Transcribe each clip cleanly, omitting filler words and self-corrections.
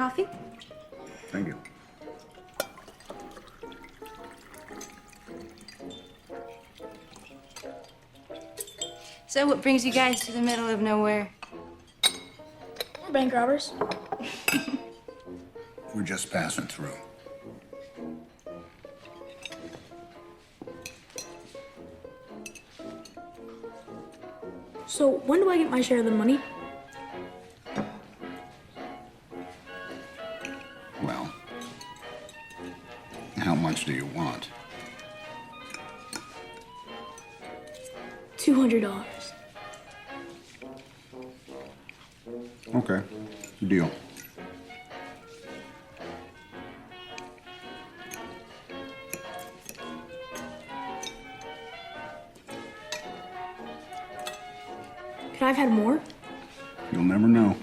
coffee? Thank you. So what brings you guys to the middle of nowhere? We're bank robbers. We're just passing through. So when do I get my share of the money? Well, how much do you want? $200. Okay, deal. Could I have had more? You'll never know.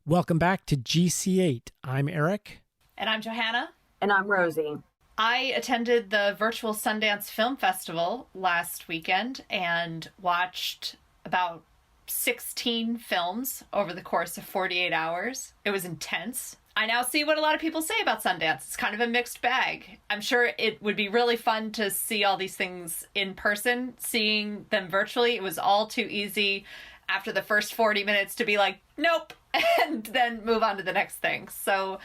Welcome back to GC8. I'm Eric. And I'm Johanna. And I'm Rosie. I attended the virtual Sundance Film Festival last weekend and watched about 16 films over the course of 48 hours. It was intense. I now see what a lot of people say about Sundance. It's kind of a mixed bag. I'm sure it would be really fun to see all these things in person. Seeing them virtually, it was all too easy after the first 40 minutes to be like, nope, and then move on to the next thing. So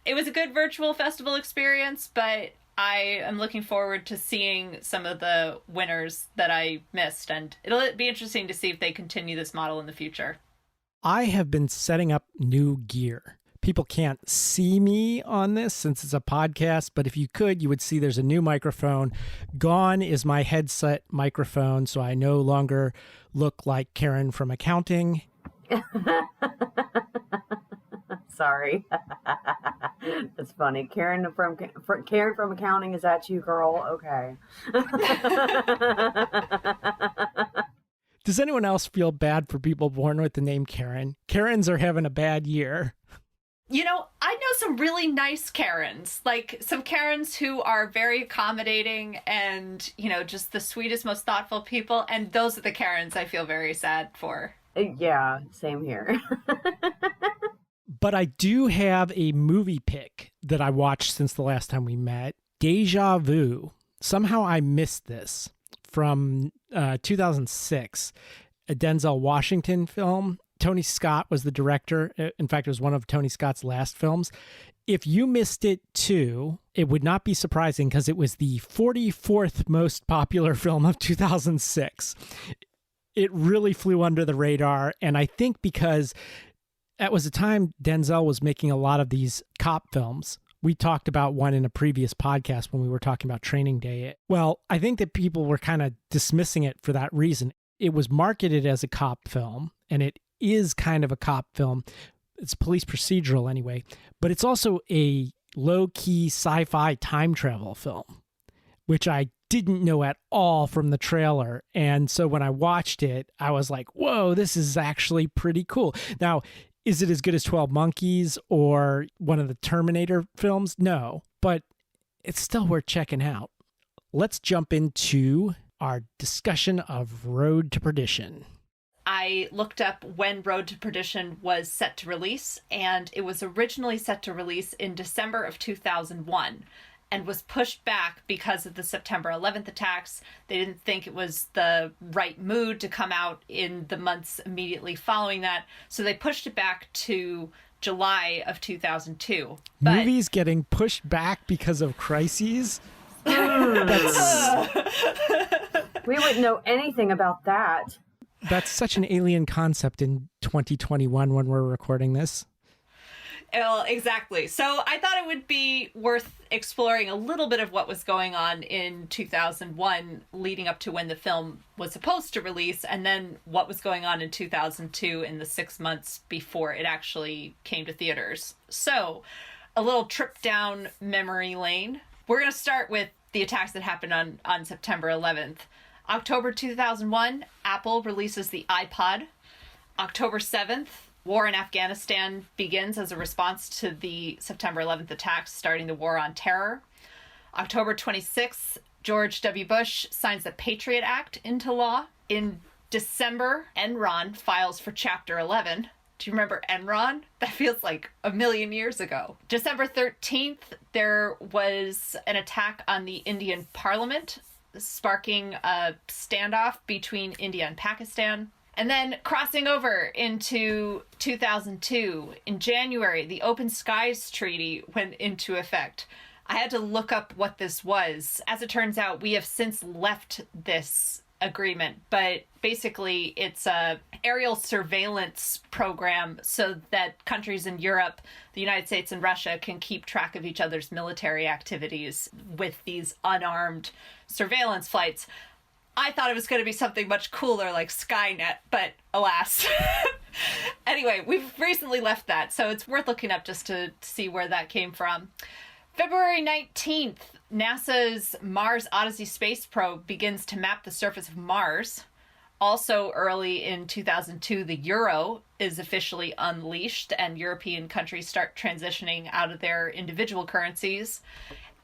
it was a good virtual festival experience, but I am looking forward to seeing some of the winners that I missed, and it'll be interesting to see if they continue this model in the future. I have been setting up new gear. People can't see me on this since it's a podcast, but if you could, you would see there's a new microphone. Gone is my headset microphone, so I no longer look like Karen from accounting. Sorry. That's funny. Karen from accounting, is that you, girl? Okay. Does anyone else feel bad for people born with the name Karen? Karens are having a bad year. You know, I know some really nice Karens, like some Karens who are very accommodating and, you know, just the sweetest, most thoughtful people. And those are the Karens I feel very sad for. Yeah, same here. But I do have a movie pick that I watched since the last time we met. Deja Vu. Somehow I missed this from 2006, a Denzel Washington film. Tony Scott was the director. In fact, it was one of Tony Scott's last films. If you missed it too, it would not be surprising because it was the 44th most popular film of 2006. It really flew under the radar. And I think because that was a time Denzel was making a lot of these cop films. We talked about one in a previous podcast when we were talking about Training Day. Well, I think that people were kind of dismissing it for that reason. It was marketed as a cop film, and it is kind of a cop film. It's police procedural anyway, but it's also a low-key sci-fi time travel film, which I didn't know at all from the trailer. And so when I watched it, I was like, whoa, this is actually pretty cool. Now, is it as good as 12 Monkeys or one of the Terminator films? No, but it's still worth checking out. Let's jump into our discussion of Road to Perdition. I looked up when Road to Perdition was set to release, and it was originally set to release in December of 2001 and was pushed back because of the September 11th attacks. They didn't think it was the right mood to come out in the months immediately following that, so they pushed it back to July of 2002. Movies getting pushed back because of crises? We wouldn't know anything about that. That's such an alien concept in 2021 when we're recording this. Well, exactly. So I thought it would be worth exploring a little bit of what was going on in 2001 leading up to when the film was supposed to release, and then what was going on in 2002 in the 6 months before it actually came to theaters. So a little trip down memory lane. We're going to start with the attacks that happened on September 11th. October 2001, Apple releases the iPod. October 7th, war in Afghanistan begins as a response to the September 11th attacks, starting the war on terror. October 26th, George W. Bush signs the Patriot Act into law. In December, Enron files for Chapter 11. Do you remember Enron? That feels like a million years ago. December 13th, there was an attack on the Indian parliament, sparking a standoff between India and Pakistan. And then crossing over into 2002, in January, the Open Skies Treaty went into effect. I had to look up what this was. As it turns out, we have since left this agreement, but basically it's a aerial surveillance program so that countries in Europe, the United States and Russia can keep track of each other's military activities with these unarmed surveillance flights. I thought it was going to be something much cooler like Skynet, but alas. Anyway, we've recently left that, so it's worth looking up just to see where that came from. February 19th, NASA's Mars Odyssey space probe begins to map the surface of Mars. Also early in 2002, the euro is officially unleashed and European countries start transitioning out of their individual currencies.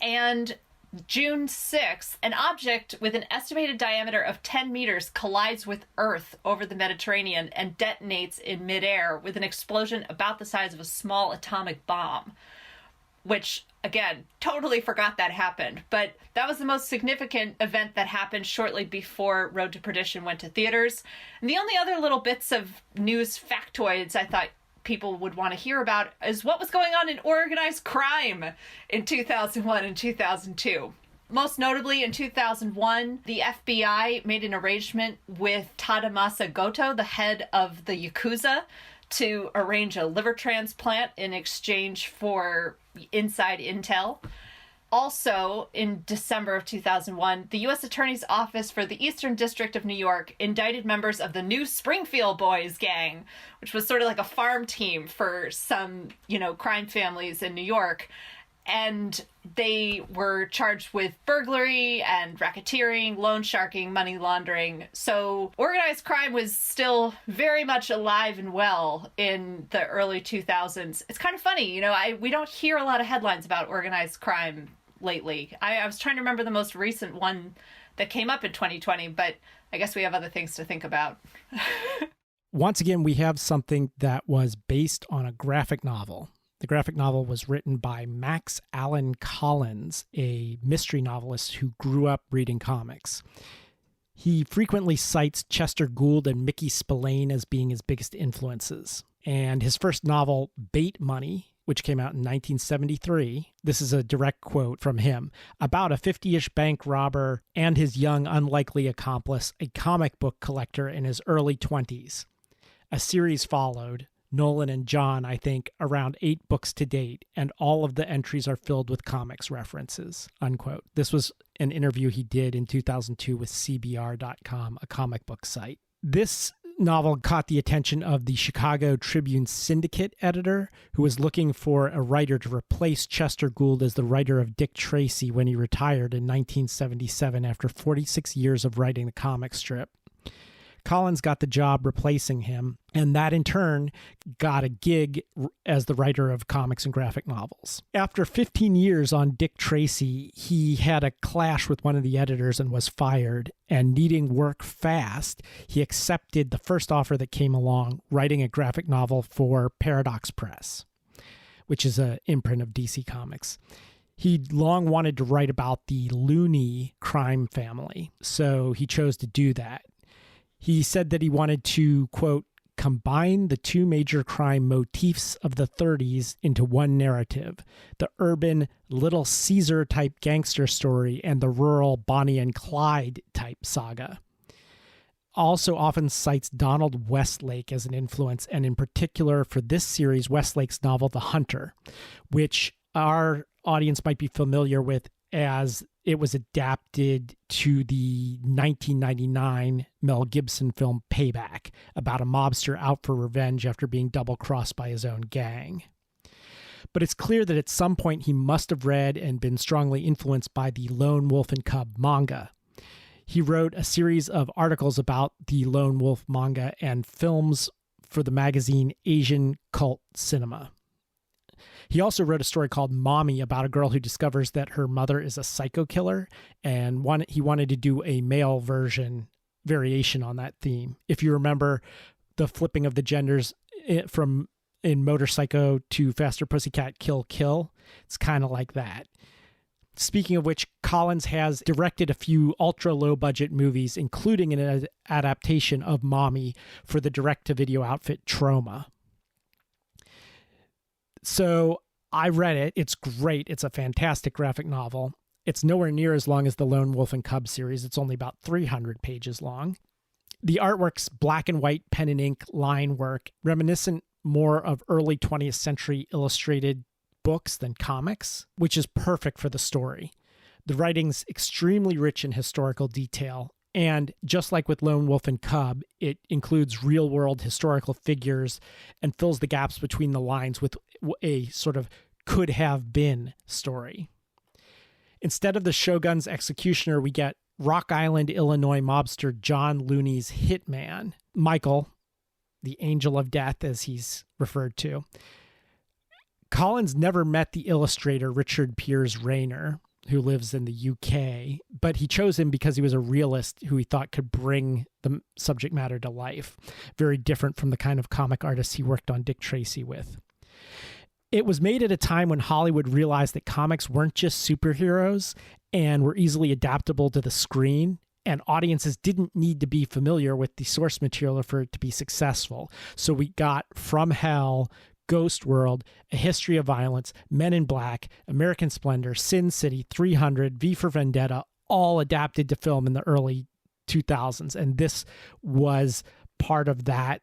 And June 6th, an object with an estimated diameter of 10 meters collides with Earth over the Mediterranean and detonates in midair with an explosion about the size of a small atomic bomb. Which, again, totally forgot that happened. But that was the most significant event that happened shortly before Road to Perdition went to theaters. And the only other little bits of news factoids I thought people would want to hear about is what was going on in organized crime in 2001 and 2002. Most notably, in 2001, the FBI made an arrangement with Tadamasa Goto, the head of the Yakuza, to arrange a liver transplant in exchange for inside intel. Also, in December of 2001, the U.S. Attorney's Office for the Eastern District of New York indicted members of the New Springfield Boys gang, which was sort of like a farm team for some, crime families in New York. And they were charged with burglary and racketeering, loan sharking, money laundering. So organized crime was still very much alive and well in the early 2000s. It's kind of funny, we don't hear a lot of headlines about organized crime lately. I was trying to remember the most recent one that came up in 2020, but I guess we have other things to think about. Once again, we have something that was based on a graphic novel. The graphic novel was written by Max Allan Collins, a mystery novelist who grew up reading comics. He frequently cites Chester Gould and Mickey Spillane as being his biggest influences. And his first novel, Bait Money, which came out in 1973, this is a direct quote from him, about a 50-ish bank robber and his young, unlikely accomplice, a comic book collector in his early 20s. A series followed. Nolan and John, I think, around 8 books to date, and all of the entries are filled with comics references, unquote. This was an interview he did in 2002 with CBR.com, a comic book site. This novel caught the attention of the Chicago Tribune Syndicate editor, who was looking for a writer to replace Chester Gould as the writer of Dick Tracy when he retired in 1977 after 46 years of writing the comic strip. Collins got the job replacing him, and that in turn got a gig as the writer of comics and graphic novels. After 15 years on Dick Tracy, he had a clash with one of the editors and was fired, and needing work fast, he accepted the first offer that came along, writing a graphic novel for Paradox Press, which is an imprint of DC Comics. He'd long wanted to write about the Looney crime family, so he chose to do that. He said that he wanted to, quote, combine the two major crime motifs of the 30s into one narrative, the urban Little Caesar type gangster story and the rural Bonnie and Clyde type saga. Also often cites Donald Westlake as an influence, and in particular for this series, Westlake's novel The Hunter, which our audience might be familiar with as it was adapted to the 1999 Mel Gibson film Payback, about a mobster out for revenge after being double-crossed by his own gang. But it's clear that at some point he must have read and been strongly influenced by the Lone Wolf and Cub manga. He wrote a series of articles about the Lone Wolf manga and films for the magazine Asian Cult Cinema. He also wrote a story called Mommy about a girl who discovers that her mother is a psycho killer, and he wanted to do a male variation on that theme. If you remember the flipping of the genders from in Motorpsycho to Faster Pussycat Kill Kill, it's kind of like that. Speaking of which, Collins has directed a few ultra low budget movies, including an adaptation of Mommy for the direct-to-video outfit Troma. So I read it. It's great. It's a fantastic graphic novel. It's nowhere near as long as the Lone Wolf and Cub series. It's only about 300 pages long. The artwork's black and white pen and ink line work, reminiscent more of early 20th century illustrated books than comics, which is perfect for the story. The writing's extremely rich in historical detail, and just like with Lone Wolf and Cub, it includes real-world historical figures and fills the gaps between the lines with a sort of could-have-been story. Instead of the Shogun's executioner, we get Rock Island, Illinois mobster John Looney's hitman, Michael, the Angel of Death, as he's referred to. Collins never met the illustrator Richard Piers Rayner, who lives in the UK, but he chose him because he was a realist who he thought could bring the subject matter to life, very different from the kind of comic artists he worked on Dick Tracy with. It was made at a time when Hollywood realized that comics weren't just superheroes and were easily adaptable to the screen, and audiences didn't need to be familiar with the source material for it to be successful. So we got From Hell, Ghost World, A History of Violence, Men in Black, American Splendor, Sin City, 300, V for Vendetta, all adapted to film in the early 2000s. And this was part of that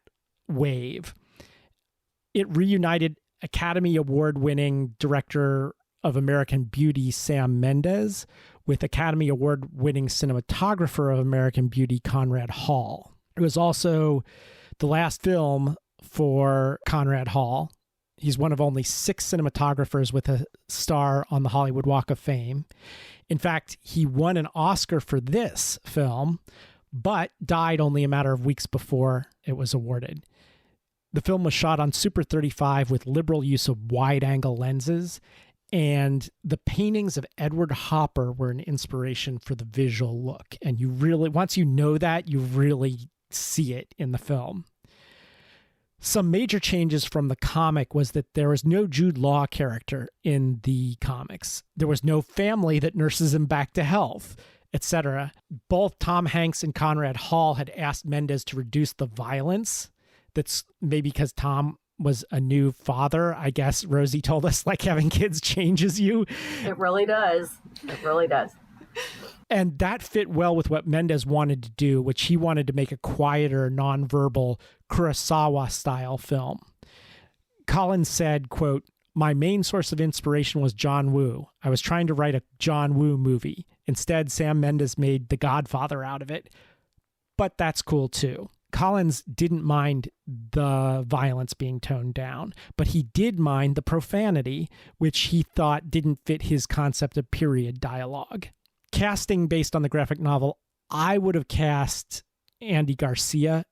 wave. It reunited Academy Award-winning director of American Beauty, Sam Mendes, with Academy Award-winning cinematographer of American Beauty, Conrad Hall. It was also the last film for Conrad Hall. He's one of only 6 cinematographers with a star on the Hollywood Walk of Fame. In fact, he won an Oscar for this film, but died only a matter of weeks before it was awarded. The film was shot on Super 35 with liberal use of wide-angle lenses, and the paintings of Edward Hopper were an inspiration for the visual look. And you really, once you know that, you really see it in the film. Some major changes from the comic was that there was no Jude Law character in the comics. There was no family that nurses him back to health, etc. Both Tom Hanks and Conrad Hall had asked Mendes to reduce the violence. That's maybe because Tom was a new father. I guess Rosie told us, like, having kids changes you. It really does. It really does. And that fit well with what Mendes wanted to do, which he wanted to make a quieter, nonverbal Kurosawa-style film. Collins said, quote, "My main source of inspiration was John Woo. I was trying to write a John Woo movie. Instead, Sam Mendes made The Godfather out of it. But that's cool too." Collins didn't mind the violence being toned down, but he did mind the profanity, which he thought didn't fit his concept of period dialogue. Casting based on the graphic novel, I would have cast Andy Garcia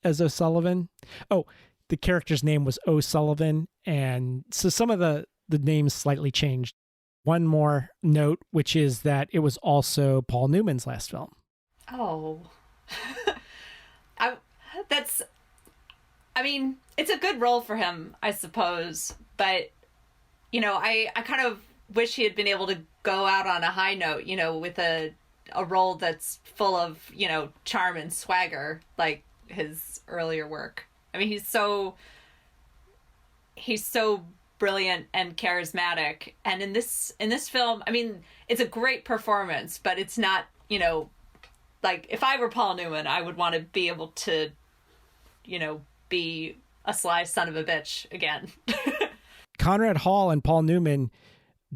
as O'Sullivan. Oh, the character's name was O'Sullivan, and so some of the names slightly changed. One more note, which is that it was also Paul Newman's last film. Oh. I mean, it's a good role for him, I suppose, but, you know, I kind of wish he had been able to go out on a high note, you know, with a role that's full of, you know, charm and swagger, like his earlier work. I mean, he's so brilliant and charismatic, and in this film, I mean, it's a great performance, but it's not, you know, like, if I were Paul Newman, I would want to be able to, you know, be a sly son of a bitch again. Conrad Hall and Paul Newman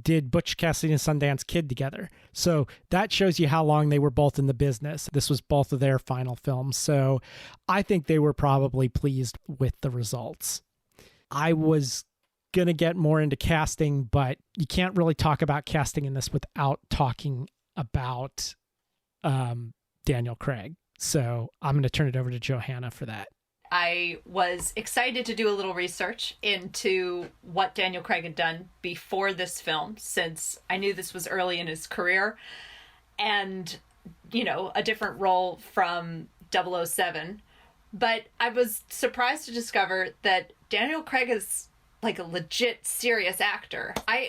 did Butch Cassidy and Sundance Kid together. So that shows you how long they were both in the business. This was both of their final films. So I think they were probably pleased with the results. I was going to get more into casting, but you can't really talk about casting in this without talking about Daniel Craig. So I'm going to turn it over to Johanna for that. I was excited to do a little research into what Daniel Craig had done before this film, since I knew this was early in his career, and, you know, a different role from 007. But I was surprised to discover that Daniel Craig is like a legit serious actor. I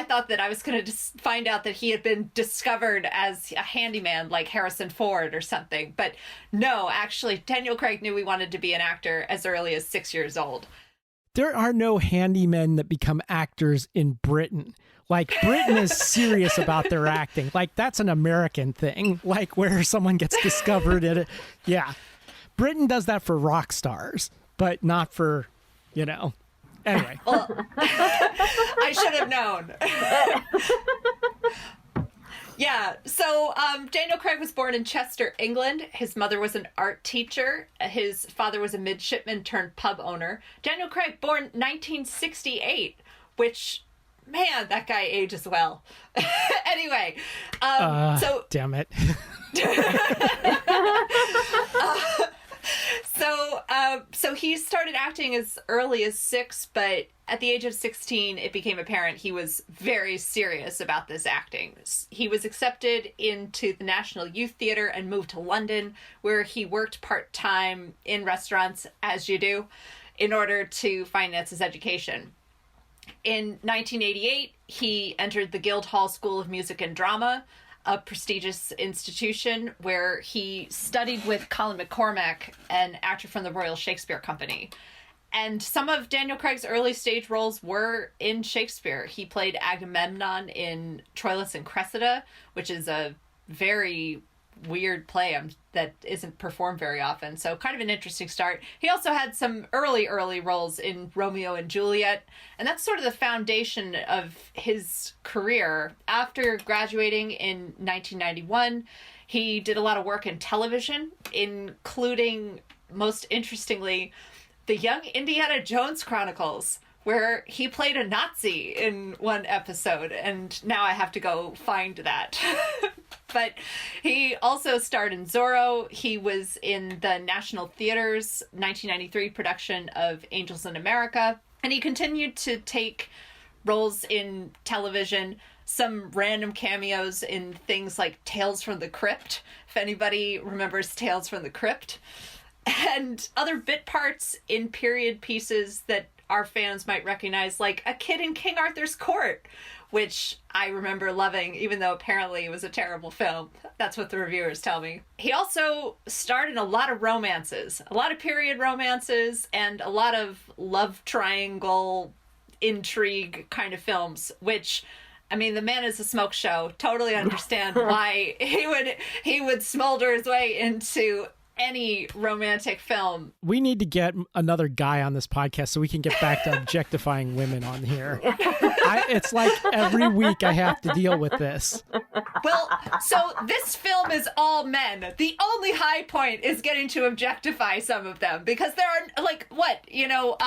thought that I was going to find out that he had been discovered as a handyman like Harrison Ford or something. But no, actually, Daniel Craig knew he wanted to be an actor as early as 6 years old. There are no handymen that become actors in Britain. Like, Britain is serious about their acting. Like, that's an American thing. Like, where someone gets discovered at it. Yeah. Britain does that for rock stars, but not for, you know. Anyway. Well, I should have known. Yeah, so Daniel Craig was born in Chester, England. His mother was an art teacher. His father was a midshipman turned pub owner. Daniel Craig, born 1968, which, man, that guy ages well. Anyway, so... Damn it. So he started acting as early as 6, but at the age of 16, it became apparent he was very serious about this acting. He was accepted into the National Youth Theatre and moved to London, where he worked part-time in restaurants, as you do, in order to finance his education. In 1988, he entered the Guildhall School of Music and Drama, a prestigious institution where he studied with Colin McCormack, an actor from the Royal Shakespeare Company. And some of Daniel Craig's early stage roles were in Shakespeare. He played Agamemnon in Troilus and Cressida, which is a very weird play that isn't performed very often. So kind of an interesting start. He also had some early roles in Romeo and Juliet, and that's sort of the foundation of his career. After graduating in 1991, he did a lot of work in television, including, most interestingly, the Young Indiana Jones Chronicles, where he played a Nazi in one episode, and now I have to go find that. But he also starred in Zorro. He was in the National Theatre's 1993 production of Angels in America, and he continued to take roles in television, some random cameos in things like Tales from the Crypt, if anybody remembers Tales from the Crypt, and other bit parts in period pieces that our fans might recognize, like A Kid in King Arthur's Court, which I remember loving, even though apparently it was a terrible film. That's what the reviewers tell me. He also starred in a lot of romances, a lot of period romances, and a lot of love triangle intrigue kind of films, which, I mean, the man is a smoke show. Totally understand why he would smolder his way into any romantic film. We need to get another guy on this podcast so we can get back to objectifying women on here. It's like every week I have to deal with this. Well, so this film is all men. The only high point is getting to objectify some of them, because there are, like, what, you know,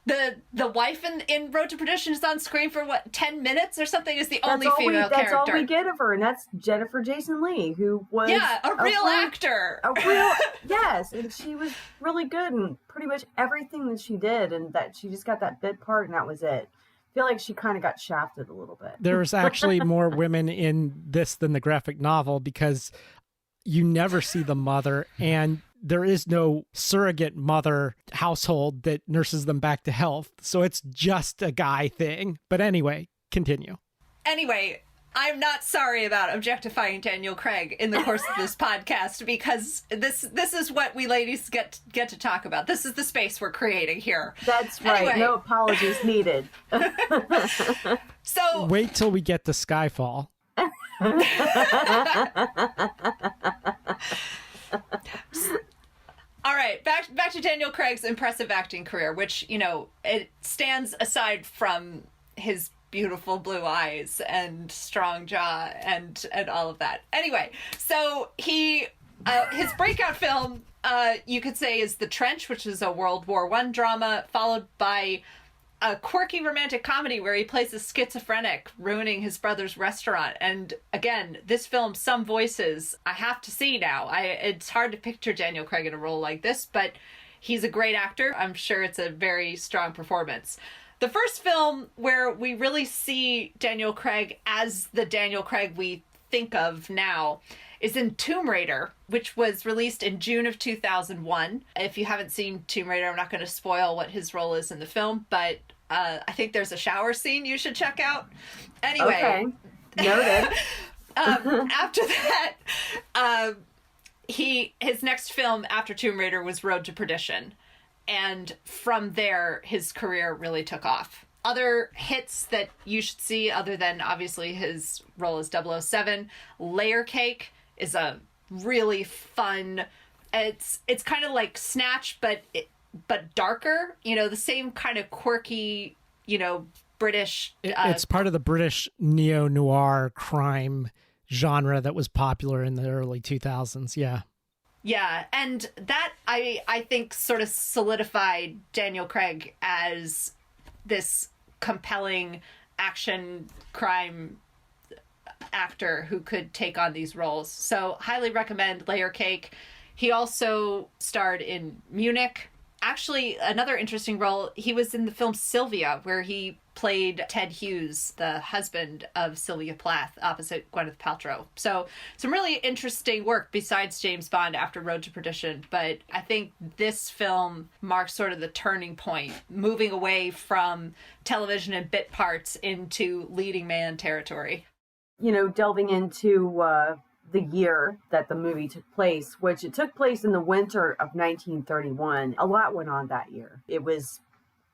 the wife in Road to Perdition is on screen for, what, 10 minutes or something, is the only female character. That's all we get of her, and that's Jennifer Jason Leigh, who was... Yeah, a real actor. Yes, and she was really good in pretty much everything that she did, and that she just got that bit part, and that was it. I feel like she kind of got shafted a little bit. There's actually more women in this than the graphic novel, because you never see the mother, and there is no surrogate mother household that nurses them back to health. So it's just a guy thing. But anyway, continue. Anyway, I'm not sorry about objectifying Daniel Craig in the course of this podcast, because this is what we ladies get to talk about. This is the space we're creating here. That's right. Anyway. No apologies needed. So wait till we get to Skyfall. All right, back to Daniel Craig's impressive acting career, which, you know, it stands aside from his beautiful blue eyes and strong jaw and all of that. Anyway, so his breakout film, you could say, is The Trench, which is a World War I drama, followed by a quirky romantic comedy where he plays a schizophrenic ruining his brother's restaurant. And again, this film, some voices I have to see now. It's hard to picture Daniel Craig in a role like this, but He's a great actor. I'm sure it's a very strong performance. The first film where we really see Daniel Craig as the Daniel Craig we think of now is in Tomb Raider, which was released in June of 2001. If you haven't seen Tomb Raider, I'm not going to spoil what his role is in the film, but I think there's a shower scene you should check out. Anyway. Okay. Noted. After that, his next film after Tomb Raider was Road to Perdition. And from there, his career really took off. Other hits that you should see, other than obviously his role as 007, Layer Cake is a really fun. It's kind of like Snatch, but darker. You know, the same kind of quirky, British. It's part of the British neo-noir crime genre that was popular in the early 2000s. Yeah. Yeah, and that, I think, sort of solidified Daniel Craig as this compelling action crime actor who could take on these roles. So, highly recommend Layer Cake. He also starred in Munich. Actually, another interesting role, he was in the film Sylvia, where he played Ted Hughes, the husband of Sylvia Plath, opposite Gwyneth Paltrow. So some really interesting work besides James Bond after Road to Perdition. But I think this film marks sort of the turning point, moving away from television and bit parts into leading man territory. Delving into the year that the movie took place, which it took place in the winter of 1931. A lot went on that year. It was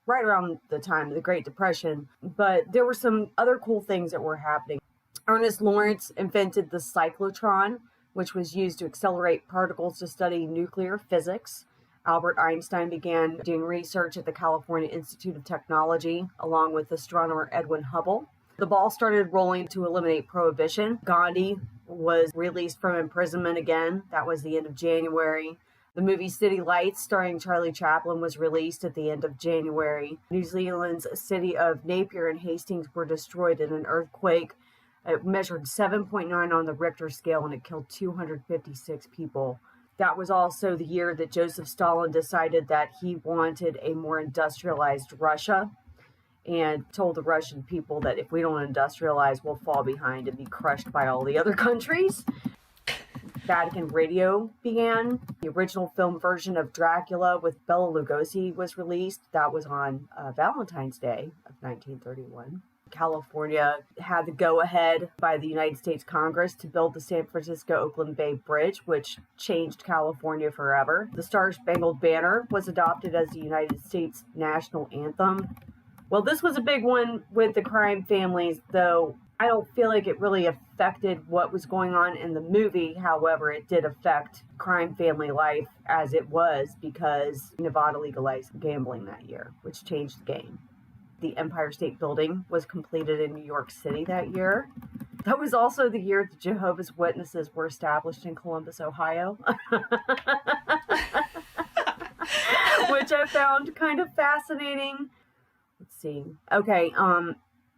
right around the time of the Great Depression, but there were some other cool things that were happening. Ernest Lawrence invented the cyclotron, which was used to accelerate particles to study nuclear physics. Albert Einstein began doing research at the California Institute of Technology, along with astronomer Edwin Hubble. The ball started rolling to eliminate prohibition. Gandhi was released from imprisonment again. That was the end of January. The movie City Lights, starring Charlie Chaplin, was released at the end of January. New Zealand's city of Napier and Hastings were destroyed in an earthquake. It measured 7.9 on the Richter scale, and it killed 256 people. That was also the year that Joseph Stalin decided that he wanted a more industrialized Russia, and told the Russian people that if we don't industrialize, we'll fall behind and be crushed by all the other countries. Vatican Radio began. The original film version of Dracula with Bela Lugosi was released. That was on Valentine's Day of 1931. California had the go-ahead by the United States Congress to build the San Francisco-Oakland Bay Bridge, which changed California forever. The Star-Spangled Banner was adopted as the United States national anthem. Well, this was a big one with the crime families, though I don't feel like it really affected what was going on in the movie. However, it did affect crime family life as it was because Nevada legalized gambling that year, which changed the game. The Empire State Building was completed in New York City that year. That was also the year the Jehovah's Witnesses were established in Columbus, Ohio. Which I found kind of fascinating. Let's see. Okay,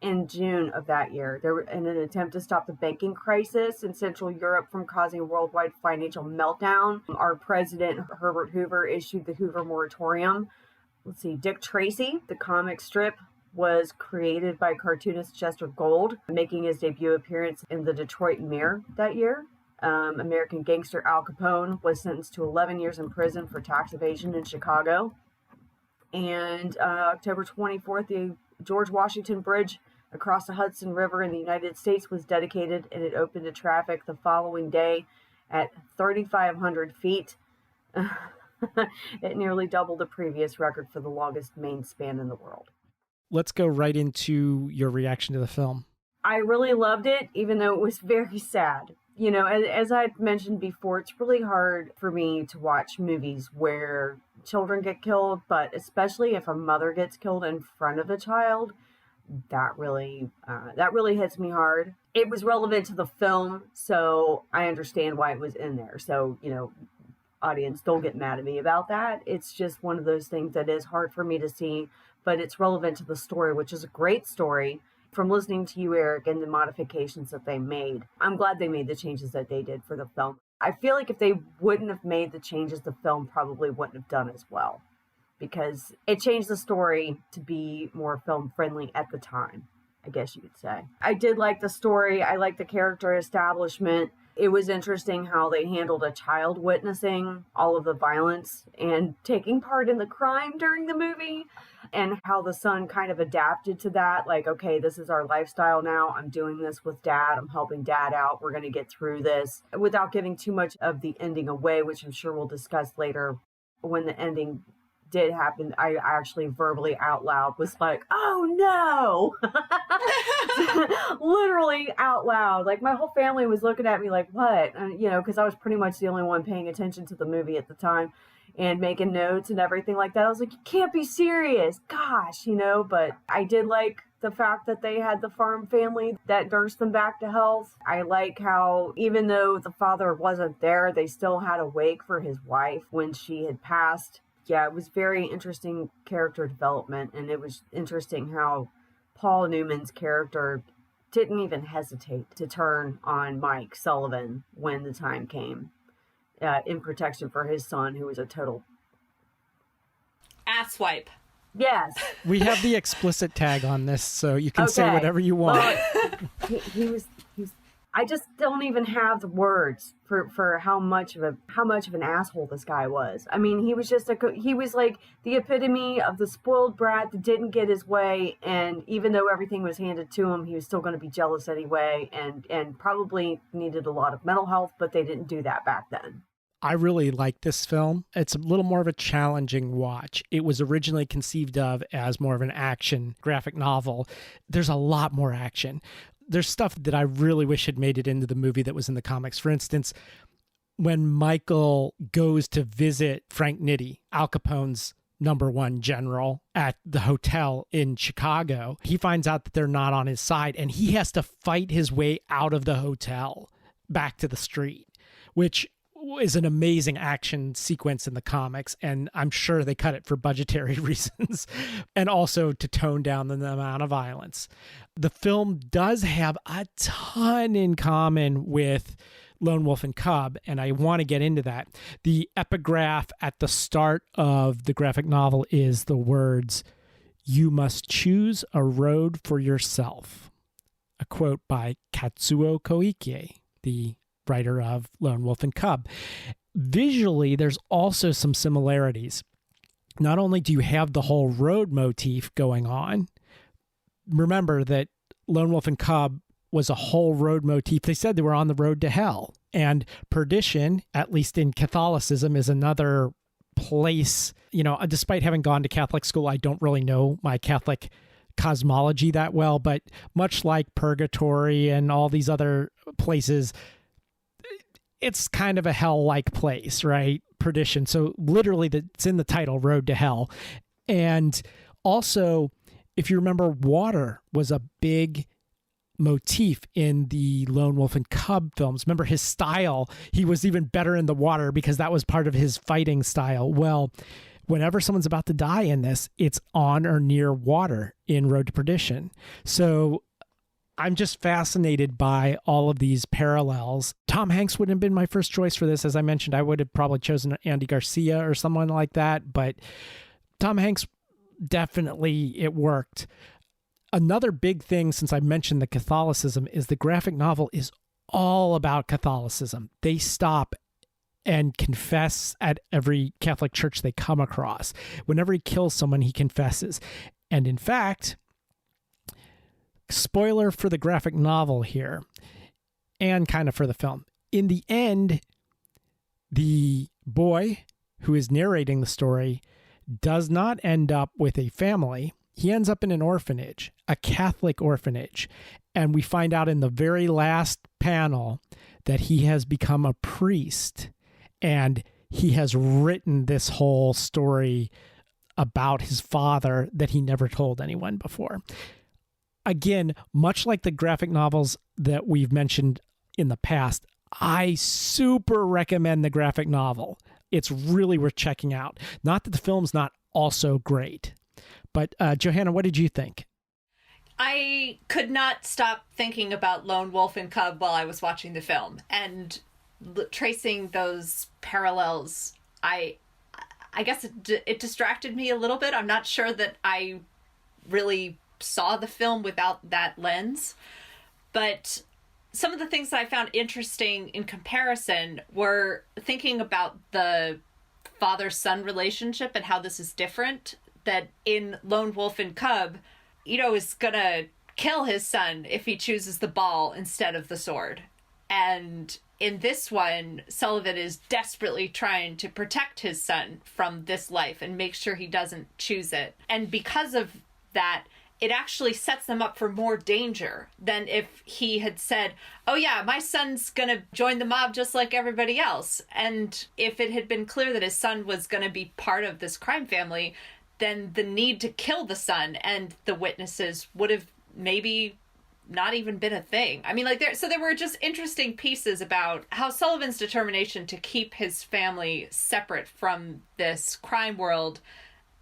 in June of that year, in an attempt to stop the banking crisis in Central Europe from causing a worldwide financial meltdown, our president, Herbert Hoover, issued the Hoover Moratorium. Let's see. Dick Tracy, the comic strip, was created by cartoonist Chester Gould, making his debut appearance in the Detroit Mirror that year. American gangster Al Capone was sentenced to 11 years in prison for tax evasion in Chicago. And October 24th, the George Washington Bridge across the Hudson River in the United States was dedicated, and it opened to traffic the following day at 3,500 feet. It nearly doubled the previous record for the longest main span in the world. Let's go right into your reaction to the film. I really loved it, even though it was very sad. You know, as I've mentioned before, it's really hard for me to watch movies where children get killed, but especially if a mother gets killed in front of a child, that really hits me hard. It was relevant to the film, so I understand why it was in there. So, you know, audience, don't get mad at me about that. It's just one of those things that is hard for me to see, but it's relevant to the story, which is a great story. From listening to you, Eric, and the modifications that they made, I'm glad they made the changes that they did for the film. I feel like if they wouldn't have made the changes, the film probably wouldn't have done as well, because it changed the story to be more film friendly at the time, I guess you could say. I did like the story. I liked the character establishment. It was interesting how they handled a child witnessing all of the violence and taking part in the crime during the movie, and how the son kind of adapted to that. Like, okay, this is our lifestyle now. I'm doing this with dad. I'm helping dad out. We're going to get through this, without giving too much of the ending away, which I'm sure we'll discuss later. When the ending did happen, I actually verbally out loud was like, oh no. Literally out loud. Like, my whole family was looking at me like, what? And, because I was pretty much the only one paying attention to the movie at the time and making notes and everything like that. I was like, you can't be serious, gosh, but I did like the fact that they had the farm family that nursed them back to health. I like how, even though the father wasn't there, they still had a wake for his wife when she had passed. Yeah, it was very interesting character development, and it was interesting how Paul Newman's character didn't even hesitate to turn on Mike Sullivan when the time came, in protection for his son, who was a total asswipe. Yes. We have the explicit tag on this, so you can say whatever you want. Well, he was I just don't even have the words for how much of an asshole this guy was. I mean, he was like the epitome of the spoiled brat that didn't get his way, and even though everything was handed to him, he was still going to be jealous anyway, and probably needed a lot of mental health, but they didn't do that back then. I really like this film. It's a little more of a challenging watch. It was originally conceived of as more of an action graphic novel. There's a lot more action. There's stuff that I really wish had made it into the movie that was in the comics. For instance, when Michael goes to visit Frank Nitti, Al Capone's #1 general, at the hotel in Chicago, he finds out that they're not on his side, and he has to fight his way out of the hotel back to the street, which is an amazing action sequence in the comics, and I'm sure they cut it for budgetary reasons and also to tone down the amount of violence. The film does have a ton in common with Lone Wolf and Cub, and I want to get into that. The epigraph at the start of the graphic novel is the words, "You must choose a road for yourself," a quote by Katsuo Koike, the writer of Lone Wolf and Cub. Visually, there's also some similarities. Not only do you have the whole road motif going on, remember that Lone Wolf and Cub was a whole road motif. They said they were on the road to hell. And Perdition, at least in Catholicism, is another place. Despite having gone to Catholic school, I don't really know my Catholic cosmology that well, but much like purgatory and all these other places, it's kind of a hell-like place, right? Perdition. So literally it's in the title, Road to Hell. And also, if you remember, water was a big motif in the Lone Wolf and Cub films. Remember his style, he was even better in the water because that was part of his fighting style. Well, whenever someone's about to die in this, it's on or near water in Road to Perdition. So I'm just fascinated by all of these parallels. Tom Hanks wouldn't have been my first choice for this. As I mentioned, I would have probably chosen Andy Garcia or someone like that, but Tom Hanks, definitely it worked. Another big thing, since I mentioned the Catholicism, is the graphic novel is all about Catholicism. They stop and confess at every Catholic church they come across. Whenever he kills someone, he confesses. And in fact, spoiler for the graphic novel here, and kind of for the film, in the end, the boy who is narrating the story does not end up with a family. He ends up in an orphanage, a Catholic orphanage. And we find out in the very last panel that he has become a priest, and he has written this whole story about his father that he never told anyone before. Again, much like the graphic novels that we've mentioned in the past, I super recommend the graphic novel. It's really worth checking out. Not that the film's not also great. But Johanna, what did you think? I could not stop thinking about Lone Wolf and Cub while I was watching the film. And tracing those parallels, I guess it distracted me a little bit. I'm not sure that I really saw the film without that lens. But some of the things that I found interesting in comparison were thinking about the father-son relationship and how this is different. That in Lone Wolf and Cub, Ito is gonna kill his son if he chooses the ball instead of the sword. And in this one, Sullivan is desperately trying to protect his son from this life and make sure he doesn't choose it. And because of that, it actually sets them up for more danger than if he had said, oh yeah, my son's gonna join the mob just like everybody else. And if it had been clear that his son was gonna be part of this crime family, then the need to kill the son and the witnesses would have maybe not even been a thing. I mean, like, there were just interesting pieces about how Sullivan's determination to keep his family separate from this crime world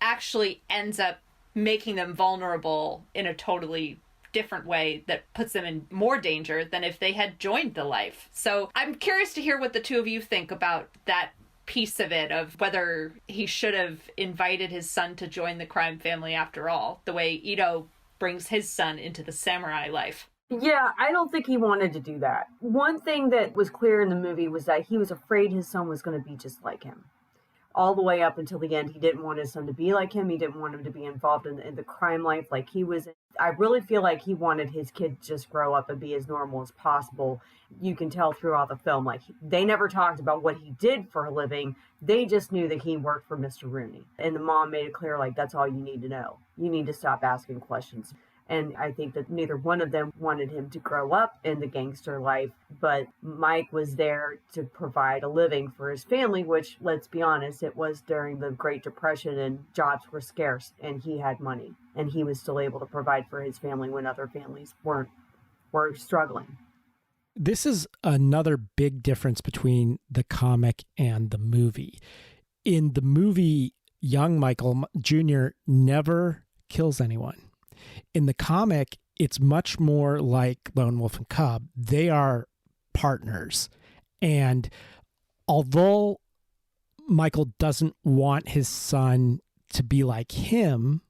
actually ends up making them vulnerable in a totally different way that puts them in more danger than if they had joined the life. So I'm curious to hear what the two of you think about that piece of it, of whether he should have invited his son to join the crime family after all, the way Ito brings his son into the samurai life. Yeah, I don't think he wanted to do that. One thing that was clear in the movie was that he was afraid his son was going to be just like him. All the way up until the end, he didn't want his son to be like him. He didn't want him to be involved in the crime life like he was. I really feel like he wanted his kid to just grow up and be as normal as possible. You can tell throughout the film, like, they never talked about what he did for a living. They just knew that he worked for Mr. Rooney. And the mom made it clear, like, that's all you need to know. You need to stop asking questions. And I think that neither one of them wanted him to grow up in the gangster life, but Mike was there to provide a living for his family, which, let's be honest, it was during the Great Depression and jobs were scarce and he had money and he was still able to provide for his family when other families were struggling. This is another big difference between the comic and the movie. In the movie, young Michael Jr. never kills anyone. In the comic, it's much more like Lone Wolf and Cub. They are partners. And although Michael doesn't want his son to be like him,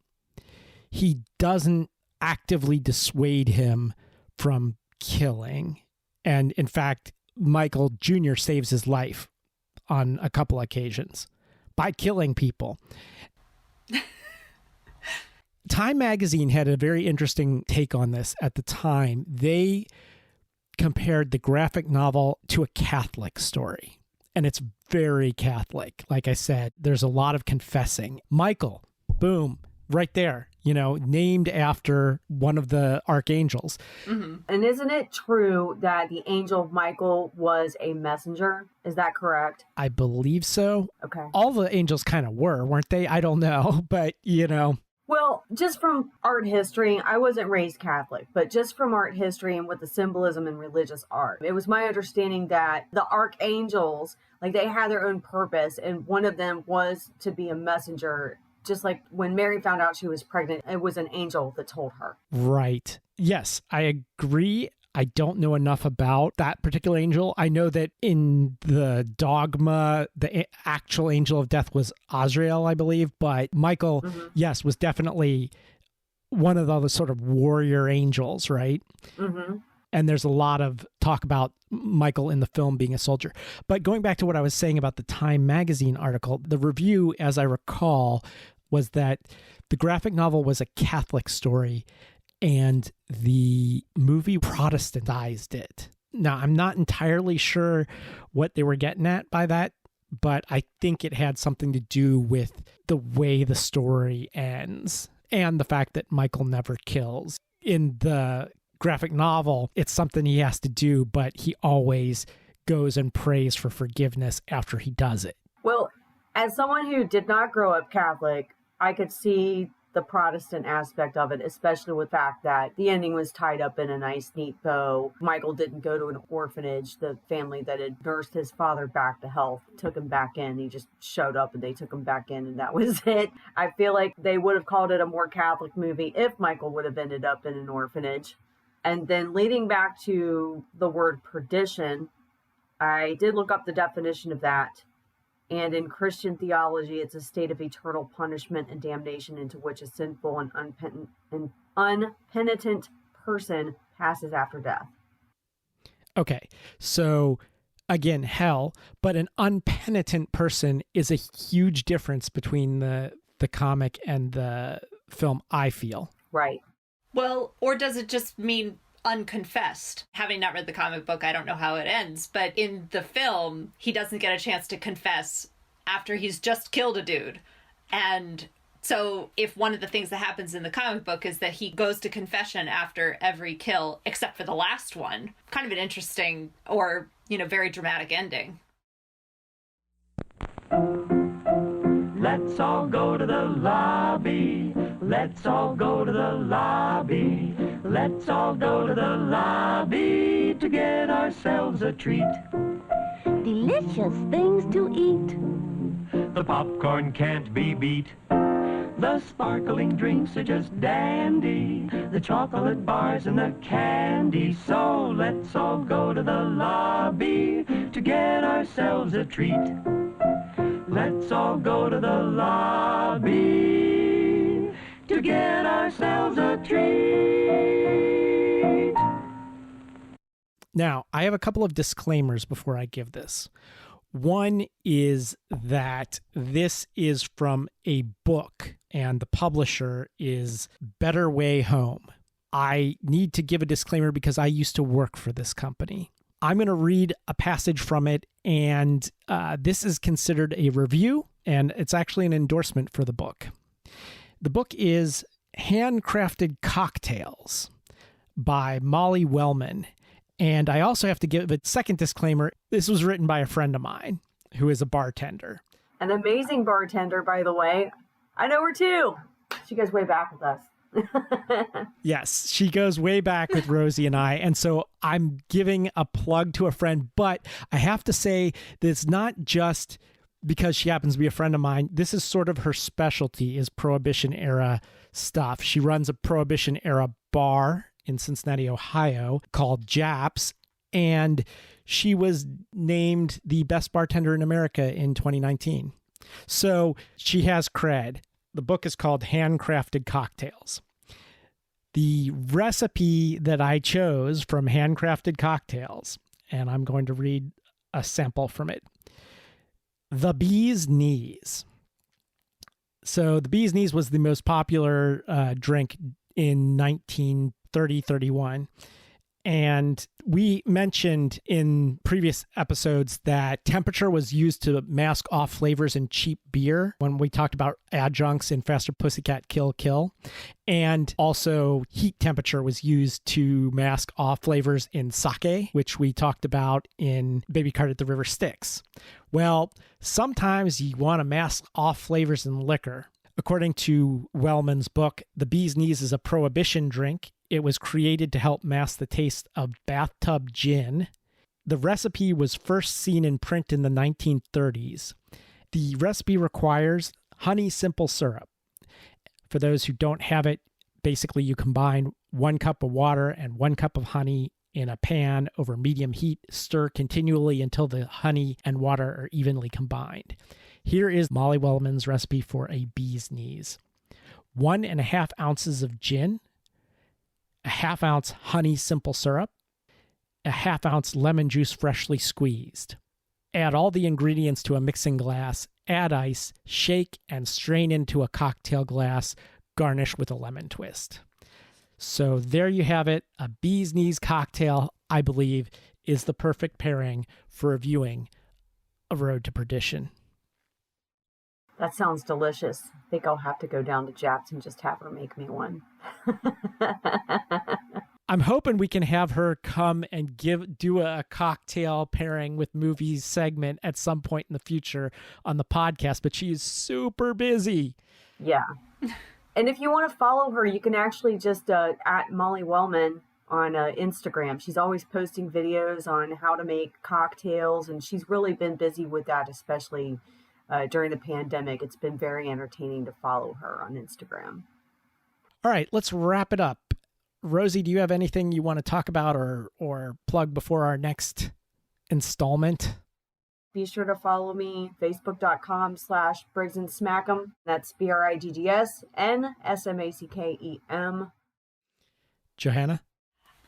he doesn't actively dissuade him from killing. And in fact, Michael Jr. saves his life on a couple occasions by killing people. Time magazine had a very interesting take on this at the time. They compared the graphic novel to a Catholic story, and it's very Catholic. Like I said, there's a lot of confessing. Michael, boom, right there, named after one of the archangels. Mm-hmm. And isn't it true that the angel Michael was a messenger? Is that correct? I believe so. Okay. All the angels kind of weren't they? I don't know, but Well, just from art history, I wasn't raised Catholic, but just from art history and with the symbolism in religious art, it was my understanding that the archangels, like, they had their own purpose, and one of them was to be a messenger. Just like when Mary found out she was pregnant, it was an angel that told her. Right. Yes, I agree. I don't know enough about that particular angel. I know that in the dogma, the actual angel of death was Azrael, I believe. But Michael, yes, was definitely one of the sort of warrior angels, right? Mm-hmm. And there's a lot of talk about Michael in the film being a soldier. But going back to what I was saying about the Time magazine article, the review, as I recall, was that the graphic novel was a Catholic story and the movie Protestantized it. Now, I'm not entirely sure what they were getting at by that, but I think it had something to do with the way the story ends and the fact that Michael never kills. In the graphic novel, it's something he has to do, but he always goes and prays for forgiveness after he does it. Well, as someone who did not grow up Catholic, I could see the Protestant aspect of it, especially with the fact that the ending was tied up in a nice, neat bow. Michael didn't go to an orphanage. The family that had nursed his father back to health took him back in. He just showed up and they took him back in, and that was it. I feel like they would have called it a more Catholic movie if Michael would have ended up in an orphanage. And then leading back to the word perdition, I did look up the definition of that. And in Christian theology, it's a state of eternal punishment and damnation into which a sinful and unpenitent person passes after death. Okay, so again, hell, but an unpenitent person is a huge difference between the comic and the film, I feel. Right. Well, or does it just mean unconfessed? Having not read the comic book, I don't know how it ends, but in the film, he doesn't get a chance to confess after he's just killed a dude. And so if one of the things that happens in the comic book is that he goes to confession after every kill, except for the last one, kind of an interesting or, very dramatic ending. Let's all go to the lobby. Let's all go to the lobby. Let's all go to the lobby to get ourselves a treat. Delicious things to eat. The popcorn can't be beat. The sparkling drinks are just dandy. The chocolate bars and the candy. So let's all go to the lobby to get ourselves a treat. Let's all go to the lobby to get ourselves a treat. Now, I have a couple of disclaimers before I give this. One is that this is from a book and the publisher is Better Way Home. I need to give a disclaimer because I used to work for this company. I'm going to read a passage from it, and this is considered a review, and it's actually an endorsement for the book. The book is Handcrafted Cocktails by Molly Wellman. And I also have to give a second disclaimer. This was written by a friend of mine who is a bartender. An amazing bartender, by the way. I know her too. She goes way back with us. Yes, she goes way back with Rosie and I. And so I'm giving a plug to a friend, but I have to say that it's not just because she happens to be a friend of mine. This is sort of her specialty, is Prohibition era stuff. She runs a Prohibition era bar in Cincinnati, Ohio, called Japs, and she was named the best bartender in America in 2019. So she has cred. The book is called Handcrafted Cocktails. The recipe that I chose from Handcrafted Cocktails, and I'm going to read a sample from it. The Bee's Knees. So the Bee's Knees was the most popular drink in 1930-31. And we mentioned in previous episodes that temperature was used to mask off flavors in cheap beer when we talked about adjuncts in Faster Pussycat Kill Kill. And also heat temperature was used to mask off flavors in sake, which we talked about in Baby Cart at the River Styx. Well, sometimes you want to mask off flavors in liquor. According to Wellman's book, The Bee's Knees is a prohibition drink. It was created to help mask the taste of bathtub gin. The recipe was first seen in print in the 1930s. The recipe requires honey simple syrup. For those who don't have it, basically you combine 1 cup of water and 1 cup of honey in a pan over medium heat. Stir continually until the honey and water are evenly combined. Here is Molly Wellman's recipe for a bee's knees. 1.5 ounces of gin, a 1/2 ounce honey simple syrup, a 1/2 ounce lemon juice freshly squeezed. Add all the ingredients to a mixing glass, add ice, shake, and strain into a cocktail glass, garnish with a lemon twist. So there you have it. A bee's knees cocktail, I believe, is the perfect pairing for reviewing A Road to Perdition. That sounds delicious. I think I'll have to go down to Japs and just have her make me one. I'm hoping we can have her come and do a cocktail pairing with movies segment at some point in the future on the podcast, but she is super busy. Yeah. And if you want to follow her, you can actually just at Molly Wellman on Instagram. She's always posting videos on how to make cocktails, and she's really been busy with that, especially during the pandemic. It's been very entertaining to follow her on Instagram. All right, let's wrap it up. Rosie, do you have anything you want to talk about or plug before our next installment. Be sure to follow me, facebook.com/Briggs and Smackem. That's BRIGGSNSMACKEM. Johanna?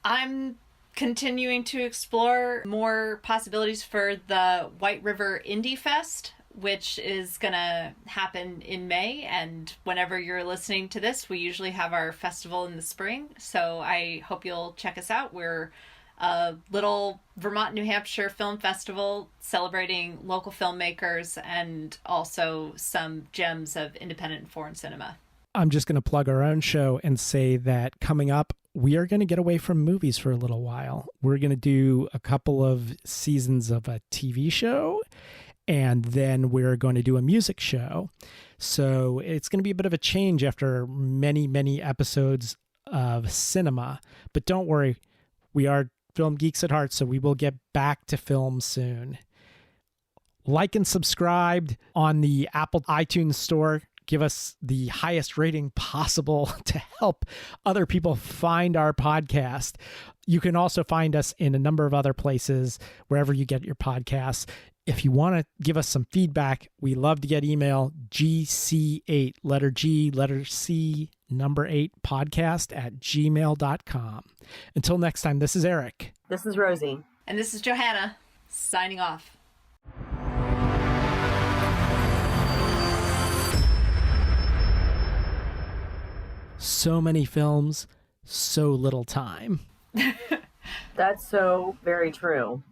I'm continuing to explore more possibilities for the White River Indie Fest, which is going to happen in May. And whenever you're listening to this, we usually have our festival in the spring. So I hope you'll check us out. We're a little Vermont, New Hampshire film festival celebrating local filmmakers and also some gems of independent and foreign cinema. I'm just going to plug our own show and say that coming up, we are going to get away from movies for a little while. We're going to do a couple of seasons of a TV show, and then we're going to do a music show. So it's going to be a bit of a change after many, many episodes of cinema. But don't worry, we are film geeks at heart, so we will get back to film soon. Like and subscribe on the Apple iTunes store. Give us the highest rating possible to help other people find our podcast. You can also find us in a number of other places, wherever you get your podcasts. If you want to give us some feedback, we love to get email, GC8, letter G, letter C, number 8, podcast@gmail.com. Until next time, this is Eric. This is Rosie. And this is Johanna, signing off. So many films, so little time. That's so very true.